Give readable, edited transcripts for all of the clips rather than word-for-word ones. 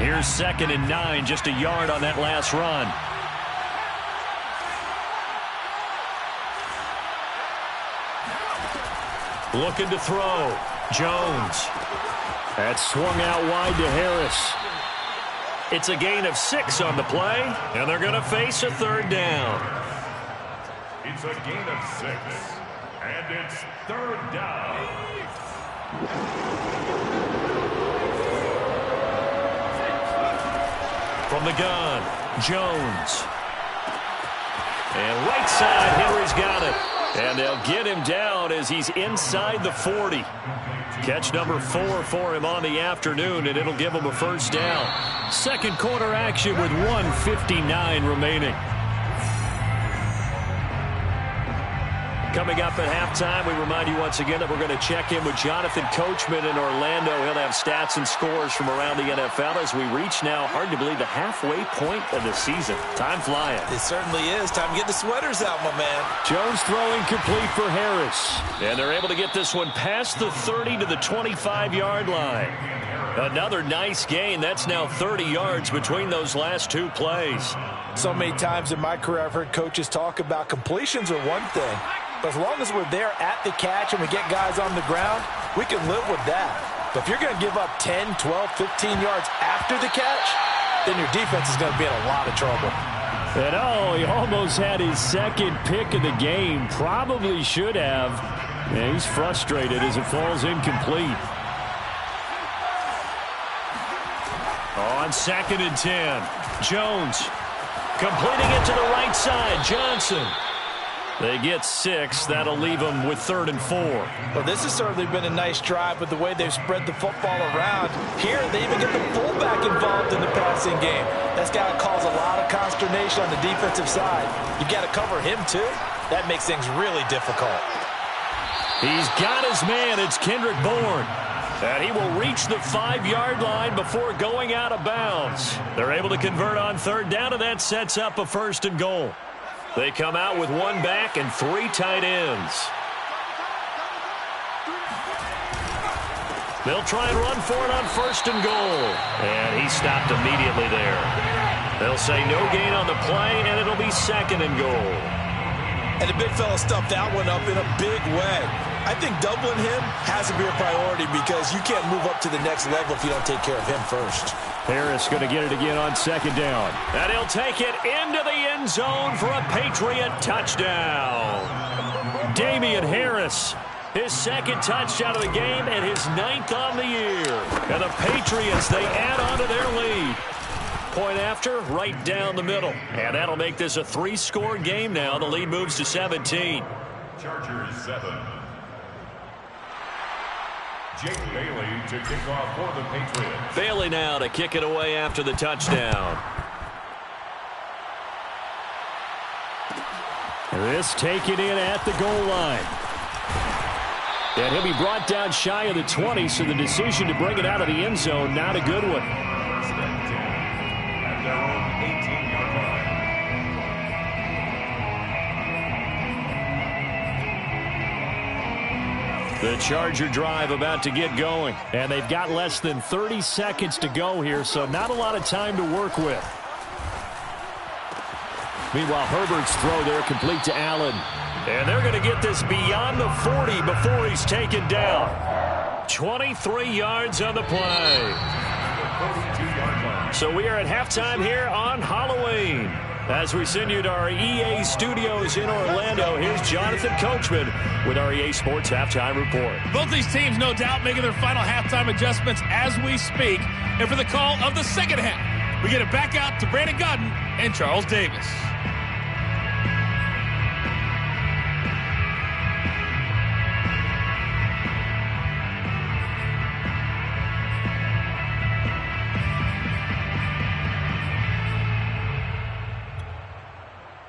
Here's 2nd and 9, just a yard on that last run. Looking to throw. Jones. That's swung out wide to Harris. It's a gain of 6 on the play, and they're going to face a 3rd down. It's a gain of 6, and it's 3rd down. From the gun, Jones. And right side, Henry's got it. And they'll get him down as he's inside the 40. Catch number 4 for him on the afternoon, and it'll give him a 1st down. 2nd quarter action with 1:59 remaining. Coming up at halftime, we remind you once again that we're going to check in with Jonathan Coachman in Orlando. He'll have stats and scores from around the NFL as we reach now, hard to believe, the halfway point of the season. Time flying. It certainly is. Time to get the sweaters out, my man. Jones throwing complete for Harris. And they're able to get this one past the 30 to the 25-yard line. Another nice gain. That's now 30 yards between those last 2 plays. So many times in my career, I've heard coaches talk about completions are one thing. But as long as we're there at the catch and we get guys on the ground, we can live with that. But if you're going to give up 10, 12, 15 yards after the catch, then your defense is going to be in a lot of trouble. And he almost had his 2nd pick of the game. Probably should have. And he's frustrated as it falls incomplete. On 2nd and 10, Jones completing it to the right side. Johnson. They get 6. That'll leave them with 3rd and 4. Well, this has certainly been a nice drive with the way they've spread the football around. Here, they even get the fullback involved in the passing game. That's got to cause a lot of consternation on the defensive side. You've got to cover him, too. That makes things really difficult. He's got his man. It's Kendrick Bourne. And he will reach the 5-yard line before going out of bounds. They're able to convert on 3rd down, and that sets up a 1st and goal. They come out with 1 back and 3 tight ends. They'll try and run for it on 1st and goal. And he stopped immediately there. They'll say no gain on the play, and it'll be 2nd and goal. And the big fella stuffed that one up in a big way. I think doubling him has to be a priority because you can't move up to the next level if you don't take care of him first. Harris going to get it again on 2nd down. And he'll take it into the end zone for a Patriot touchdown. Damian Harris, his 2nd touchdown of the game and his 9th on the year. And the Patriots, they add on to their lead. Point after, right down the middle. And that'll make this a 3-score game now. The lead moves to 17. Chargers 7. Jake Bailey to kick off for the Patriots. Bailey now to kick it away after the touchdown. This taken in at the goal line. And he'll be brought down shy of the 20, so the decision to bring it out of the end zone, not a good one. At their own 18-yard line. The Charger drive about to get going. And they've got less than 30 seconds to go here, so not a lot of time to work with. Meanwhile, Herbert's throw there complete to Allen. And they're going to get this beyond the 40 before he's taken down. 23 yards on the play. So we are at halftime here on Halloween. As we send you to our EA studios in Orlando, here's Jonathan Coachman with our EA Sports Halftime Report. Both these teams, no doubt, making their final halftime adjustments as we speak. And for the call of the second half, we get it back out to Brandon Gaudin and Charles Davis.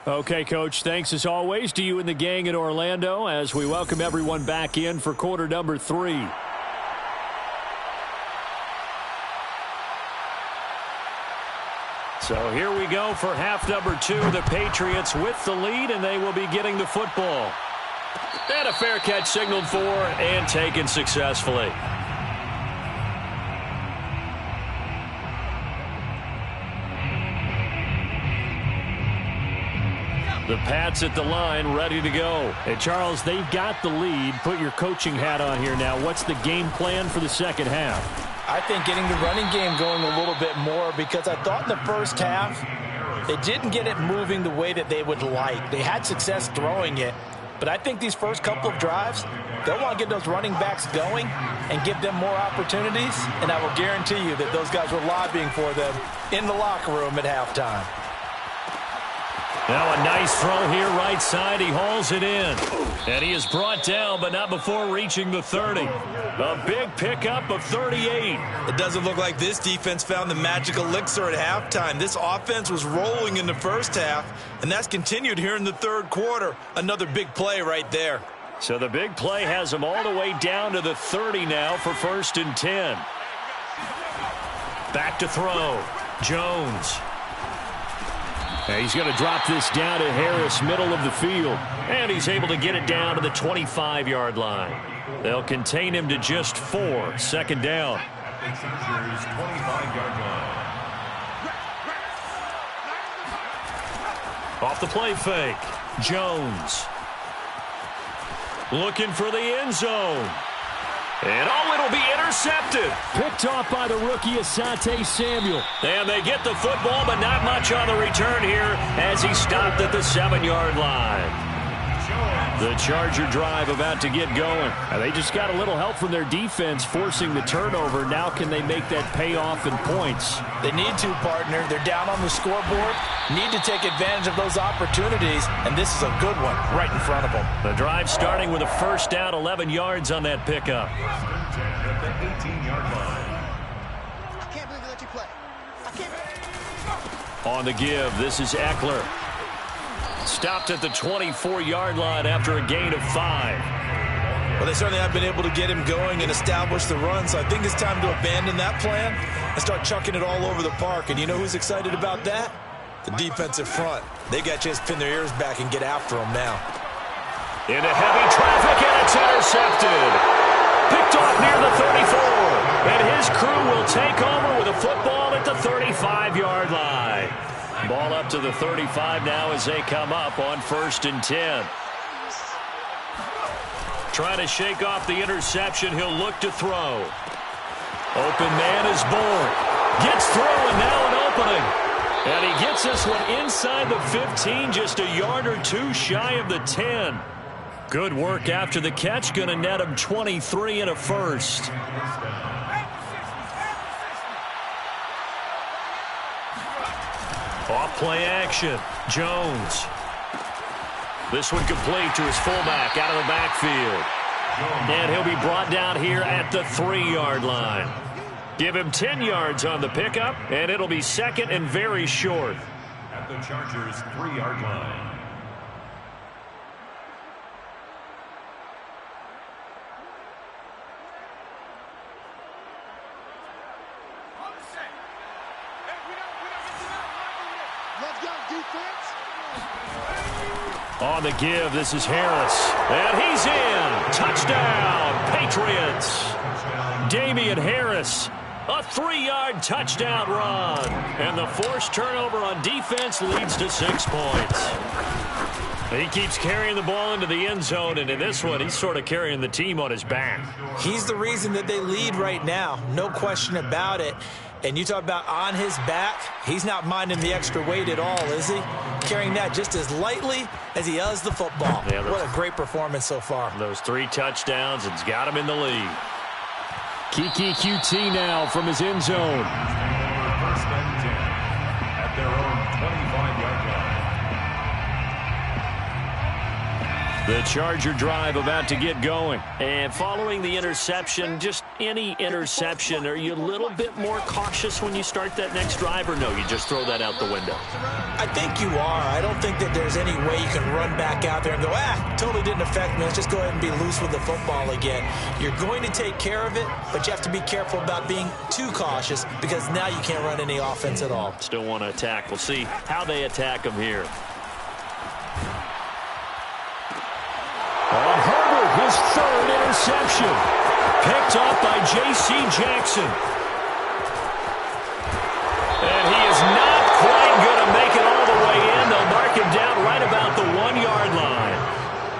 Okay, Coach, thanks as always to you and the gang in Orlando as we welcome everyone back in for quarter number 3. So here we go for half number 2. The Patriots with the lead, and they will be getting the football. And a fair catch signaled for and taken successfully. The Pats at the line, ready to go. Hey, Charles, they've got the lead. Put your coaching hat on here now. What's the game plan for the second half? I think getting the running game going a little bit more, because I thought in the first half they didn't get it moving the way that they would like. They had success throwing it, but I think these first couple of drives, they'll want to get those running backs going and give them more opportunities, and I will guarantee you that those guys were lobbying for them in the locker room at halftime. Now a nice throw here right side. He hauls it in. And he is brought down, but not before reaching the 30. A big pickup of 38. It doesn't look like this defense found the magic elixir at halftime. This offense was rolling in the first half, and that's continued here in the third quarter. Another big play right there. So the big play has him all the way down to the 30 now for 1st and 10. Back to throw. Jones. And he's going to drop this down to Harris, middle of the field. And he's able to get it down to the 25-yard line. They'll contain him to just 4. 2nd down. At the Chargers' 25-yard line. Off the play fake. Jones. Looking for the end zone. And it'll be intercepted. Picked off by the rookie Asante Samuel. And they get the football, but not much on the return here as he stopped at the 7-yard line. The Charger drive about to get going. They just got a little help from their defense forcing the turnover. Now can they make that pay off in points? They need to, partner. They're down on the scoreboard. Need to take advantage of those opportunities, and this is a good one right in front of them. The drive starting with a 1st down, 11 yards on that pickup. At the 18-yard line. I can't believe they let you play. I can't. On the give, this is Eckler. Stopped at the 24-yard line after a gain of 5. Well, they certainly have been able to get him going and establish the run, so I think it's time to abandon that plan and start chucking it all over the park. And you know who's excited about that? The defensive front. They got to just pin their ears back and get after him now. Into heavy traffic, and it's intercepted. Picked off near the 34. And his crew will take over with a football at the 35-yard line. Ball up to the 35 now as they come up on 1st and 10. Trying to shake off the interception. He'll look to throw. Open man is born. Gets through, and now an opening. And he gets this one inside the 15, just a yard or 2 shy of the 10. Good work after the catch. Going to net him 23 and a 1st. Off play action. Jones. This one complete to his fullback out of the backfield. And he'll be brought down here at the 3-yard line. Give him 10 yards on the pickup, and it'll be 2nd and very short. At the Chargers' 3-yard line. On the give, this is Harris. And he's in. Touchdown, Patriots. Damian Harris, a 3-yard touchdown run. And the forced turnover on defense leads to 6 points. He keeps carrying the ball into the end zone, and in this one, he's sort of carrying the team on his back. He's the reason that they lead right now. No question about it. And you talk about on his back, he's not minding the extra weight at all, is he? Carrying that just as lightly as he does the football. Yeah, what a great performance so far. Those 3 touchdowns, it's got him in the lead. Keke QT now from his end zone. 1st and 10 at their own 25-yard line. The Charger drive about to get going. And following the interception, just any interception, are you a little bit more cautious when you start that next drive, or no, you just throw that out the window? I think you are. I don't think that there's any way you can run back out there and go, totally didn't affect me. Let's just go ahead and be loose with the football again. You're going to take care of it, but you have to be careful about being too cautious because now you can't run any offense at all. Still want to attack. We'll see how they attack him here. On Herbert, his 3rd interception. Picked off by J.C. Jackson. And he is not quite going to make it all the way in. They'll mark him down right about the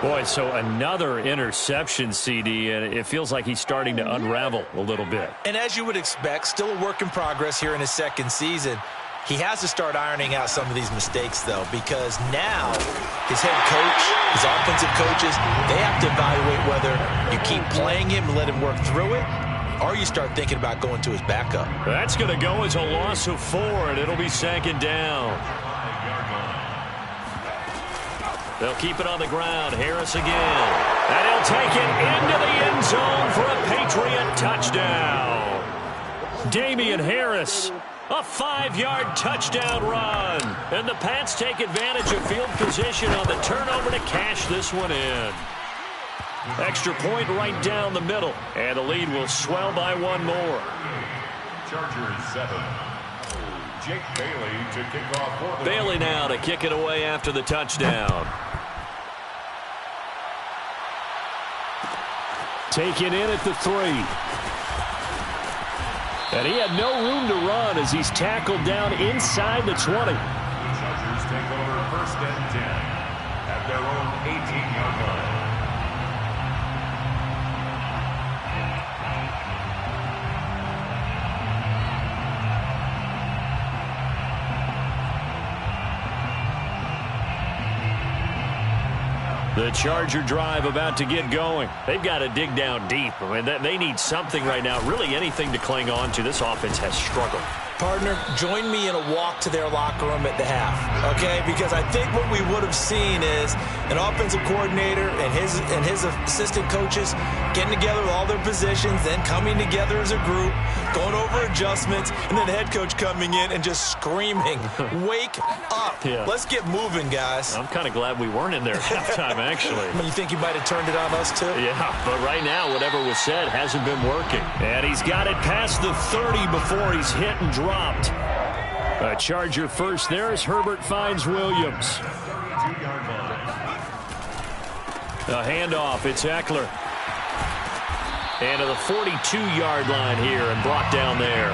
Boy, so another interception, CD, and it feels like he's starting to unravel a little bit. And as you would expect, still a work in progress here in his second season. He has to start ironing out some of these mistakes, though, because now his head coach, his offensive coaches, they have to evaluate whether you keep playing him and let him work through it, or you start thinking about going to his backup. That's going to go as a loss of 4, and it'll be second down. They'll keep it on the ground. Harris again. And he'll take it into the end zone for a Patriot touchdown. Damian Harris, a 5-yard touchdown run. And the Pats take advantage of field position on the turnover to cash this one in. Extra point right down the middle. And the lead will swell by 1 more. Chargers 7. Jake Bailey to kick off for the Bailey now to kick it away after the touchdown. Taken in at the 3. And he had no room to run as he's tackled down inside the 20. Chargers take over 1st and 10 at their own 18-yard line. The Charger drive about to get going. They've got to dig down deep. I mean, they need something right now, really anything to cling on to. This offense has struggled. Partner, join me in a walk to their locker room at the half, okay? Because I think what we would have seen is an offensive coordinator and his assistant coaches getting together with all their positions, then coming together as a group, going over adjustments, and then the head coach coming in and just screaming, "Wake up. Yeah. Let's get moving, guys." I'm kind of glad we weren't in there at halftime, actually. I mean, you think you might have turned it on us, too? Yeah, but right now, whatever was said hasn't been working. And he's got it past the 30 before he's hit and dropped. A Charger first there as Herbert finds Williams. A handoff, it's Eckler. And to the 42-yard line here and brought down there.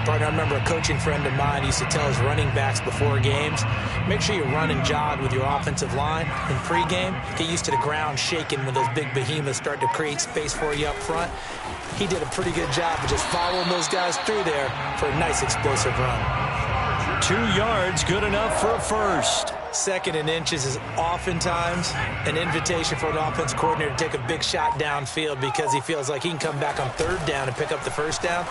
Partner, I remember a coaching friend of mine used to tell his running backs before games, make sure you run and jog with your offensive line in pregame. Get used to the ground shaking when those big behemoths start to create space for you up front. He did a pretty good job of just following those guys through there for a nice explosive run. 2 yards, good enough for a first. 2nd and inches is oftentimes an invitation for an offense coordinator to take a big shot downfield because he feels like he can come back on 3rd down and pick up the 1st down.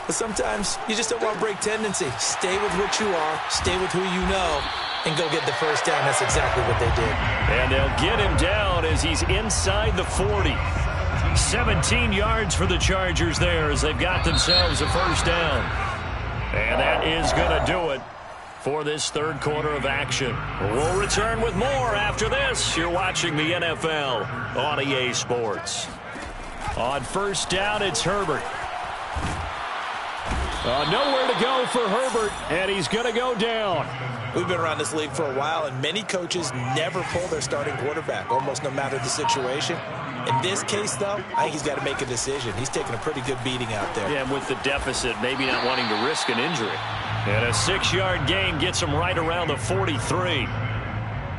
But sometimes you just don't want to break tendency. Stay with what you are, stay with who you know, and go get the 1st down. That's exactly what they did. And they'll get him down as he's inside the 40. 17 yards for the Chargers there as they've got themselves a 1st down. And that is going to do it for this 3rd quarter of action. We'll return with more after this. You're watching the NFL on EA Sports. On 1st down, it's Herbert. Nowhere to go for Herbert, and he's going to go down. We've been around this league for a while, and many coaches never pull their starting quarterback, almost no matter the situation. In this case, though, I think he's got to make a decision. He's taking a pretty good beating out there. Yeah, and with the deficit, maybe not wanting to risk an injury. And a 6-yard gain gets him right around the 43.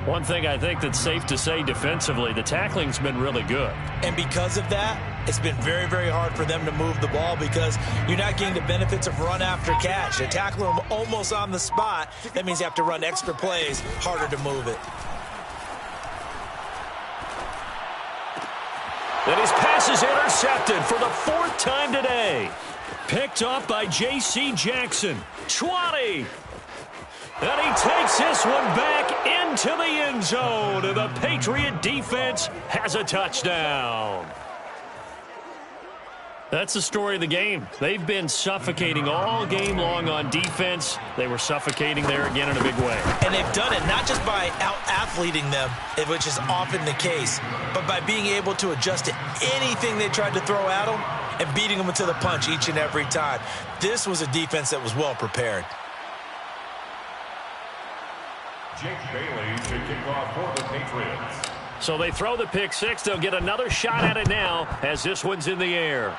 One thing I think that's safe to say defensively, the tackling's been really good. And because of that, it's been very, very hard for them to move the ball because you're not getting the benefits of run after catch. They tackle him almost on the spot. That means you have to run extra plays, harder to move it. And his pass is intercepted for the 4th time today. Picked up by J.C. Jackson. 20. And he takes this one back into the end zone. And the Patriot defense has a touchdown. That's the story of the game. They've been suffocating all game long on defense. They were suffocating there again in a big way. And they've done it not just by out-athleting them, which is often the case, but by being able to adjust to anything they tried to throw at them and beating them into the punch each and every time. This was a defense that was well prepared. Jake Bailey to kick off for the Patriots. So they throw the pick six. They'll get another shot at it now as this one's in the air.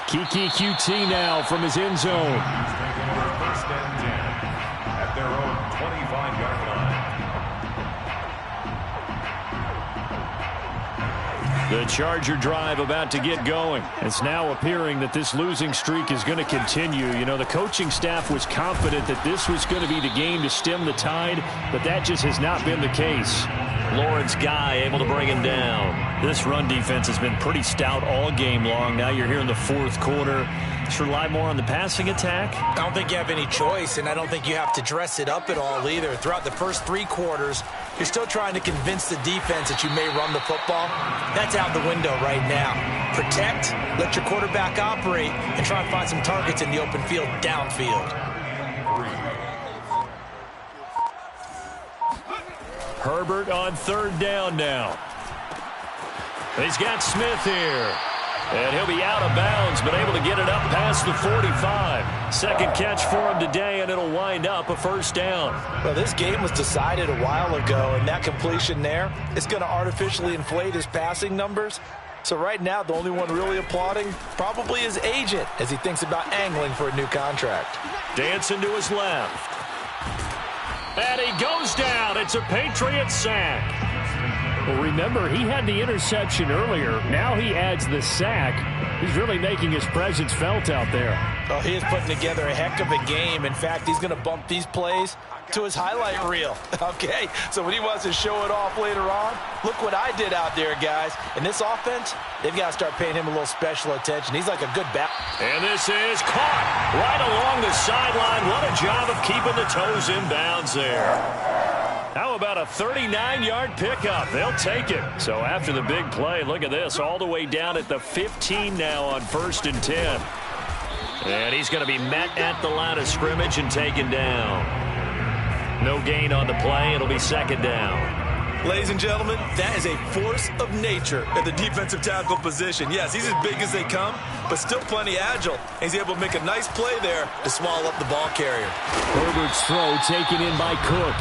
Kiki QT now from his end zone. He's taking over 1st and 10 at their own 25-yard line. The Charger drive about to get going. It's now appearing that this losing streak is going to continue. You know, the coaching staff was confident that this was going to be the game to stem the tide, but that just has not been the case. Lawrence Guy able to bring him down. This run defense has been pretty stout all game long. Now you're here in the fourth quarter. Let's rely more on the passing attack. I don't think you have any choice, and I don't think you have to dress it up at all either. Throughout the first 3 quarters, you're still trying to convince the defense that you may run the football. That's out the window right now. Protect, let your quarterback operate, and try and find some targets in the open field downfield. Herbert on third down now. He's got Smith here. And he'll be out of bounds, but able to get it up past the 45. Second catch for him today, and it'll wind up a first down. Well, this game was decided a while ago, and that completion there is going to artificially inflate his passing numbers. So right now, the only one really applauding probably his agent as he thinks about angling for a new contract. Dancing to his left. And he goes down. It's a Patriot sack. Well, remember, he had the interception earlier. Now he adds the sack. He's really making his presence felt out there. Oh, he is putting together a heck of a game. In fact, he's going to bump these plays to his highlight reel. Okay, so when he wants to show it off later on, look what I did out there, guys. In this offense, they've got to start paying him a little special attention. He's like a good back. And this is caught right along the sideline. What a job of keeping the toes in bounds there. How about a 39-yard pickup? They'll take it. So after the big play, look at this, all the way down at the 15 now on 1st and 10. And he's going to be met at the line of scrimmage and taken down. No gain on the play. It'll be second down. Ladies and gentlemen, that is a force of nature at the defensive tackle position. Yes, he's as big as they come, but still plenty agile. He's able to make a nice play there to swallow up the ball carrier. Herbert's throw taken in by Cook.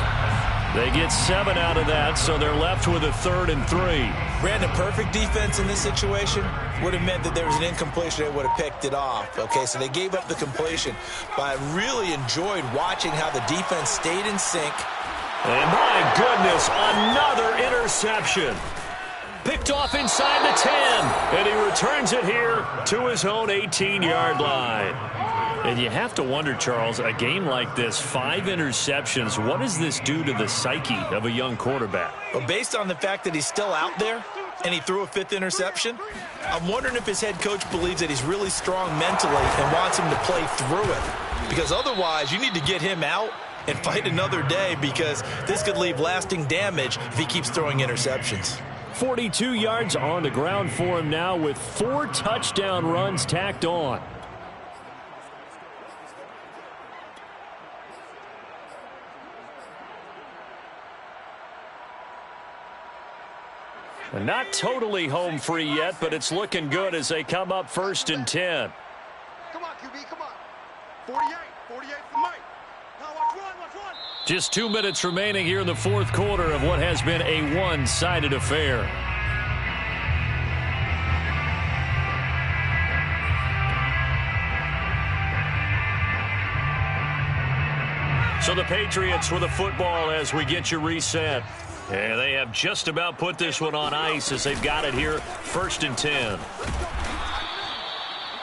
They get 7 out of that, so they're left with a 3rd and 3. Brandon, perfect defense in this situation would have meant that there was an incompletion. They would have picked it off. Okay, so they gave up the completion. But I really enjoyed watching how the defense stayed in sync. And my goodness, another interception. Picked off inside the 10. And he returns it here to his own 18-yard line. And you have to wonder, Charles, a game like this, 5 interceptions, what does this do to the psyche of a young quarterback? Well, based on the fact that he's still out there and he threw a 5th interception, I'm wondering if his head coach believes that he's really strong mentally and wants him to play through it. Because otherwise, you need to get him out and fight another day, because this could leave lasting damage if he keeps throwing interceptions. 42 yards on the ground for him now with 4 touchdown runs tacked on. Not totally home free yet, but it's looking good as they come up 1st and 10. Come on, QB, come on. 48 for Mike. Now watch one. Just 2 minutes remaining here in the fourth quarter of what has been a one-sided affair. So the Patriots with the football as we get you reset. And they have just about put this one on ice as they've got it here, 1st and 10.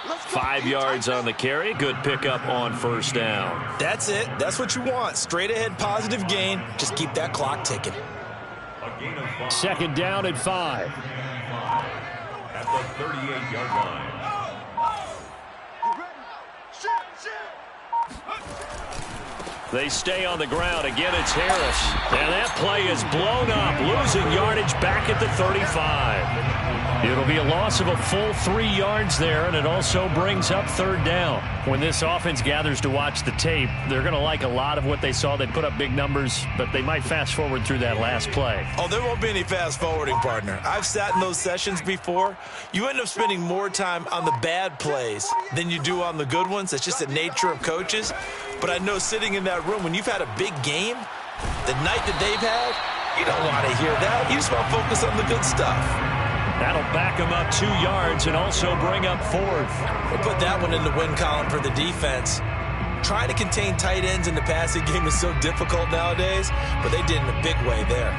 5 yards on the carry. Good pickup on 1st down. That's it. That's what you want. Straight ahead positive gain. Just keep that clock ticking. 2nd down at 5. At the 38-yard line. They stay on the ground. Again, it's Harris. And that play is blown up, losing yardage back at the 35. It'll be a loss of a full 3 yards there, and it also brings up 3rd down. When this offense gathers to watch the tape, they're going to like a lot of what they saw. They put up big numbers, but they might fast forward through that last play. Oh, there won't be any fast forwarding, partner. I've sat in those sessions before. You end up spending more time on the bad plays than you do on the good ones. That's just the nature of coaches. But I know sitting in that room, when you've had a big game, the night that they've had, you don't want to hear that. You just want to focus on the good stuff. That'll back them up 2 yards and also bring up 4th. We'll put that one in the win column for the defense. Trying to contain tight ends in the passing game is so difficult nowadays, but they did in a big way there.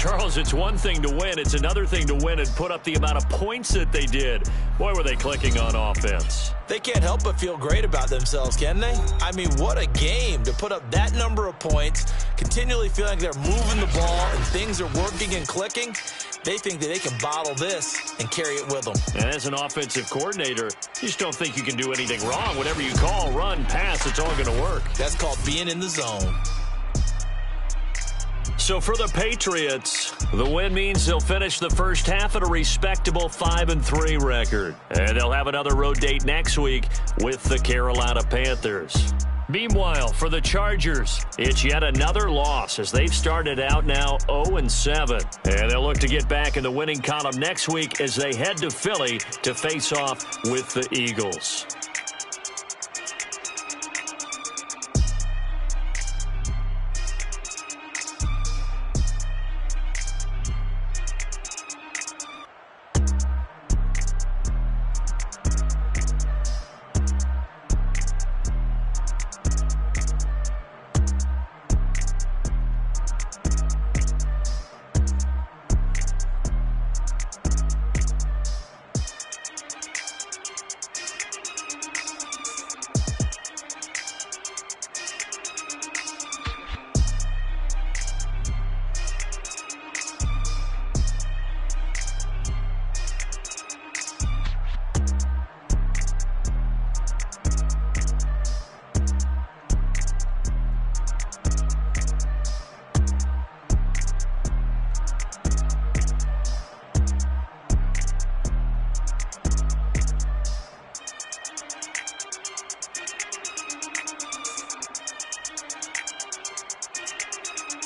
Charles, it's one thing to win. It's another thing to win and put up the amount of points that they did. Boy, were they clicking on offense. They can't help but feel great about themselves, can they? I mean, what a game to put up that number of points, continually feeling like they're moving the ball and things are working and clicking. They think that they can bottle this and carry it with them. And as an offensive coordinator, you just don't think you can do anything wrong. Whatever you call, run, pass, it's all going to work. That's called being in the zone. So for the Patriots, the win means they'll finish the first half at a respectable 5-3 record. And they'll have another road date next week with the Carolina Panthers. Meanwhile, for the Chargers, it's yet another loss as they've started out now 0-7. And they'll look to get back in the winning column next week as they head to Philly to face off with the Eagles.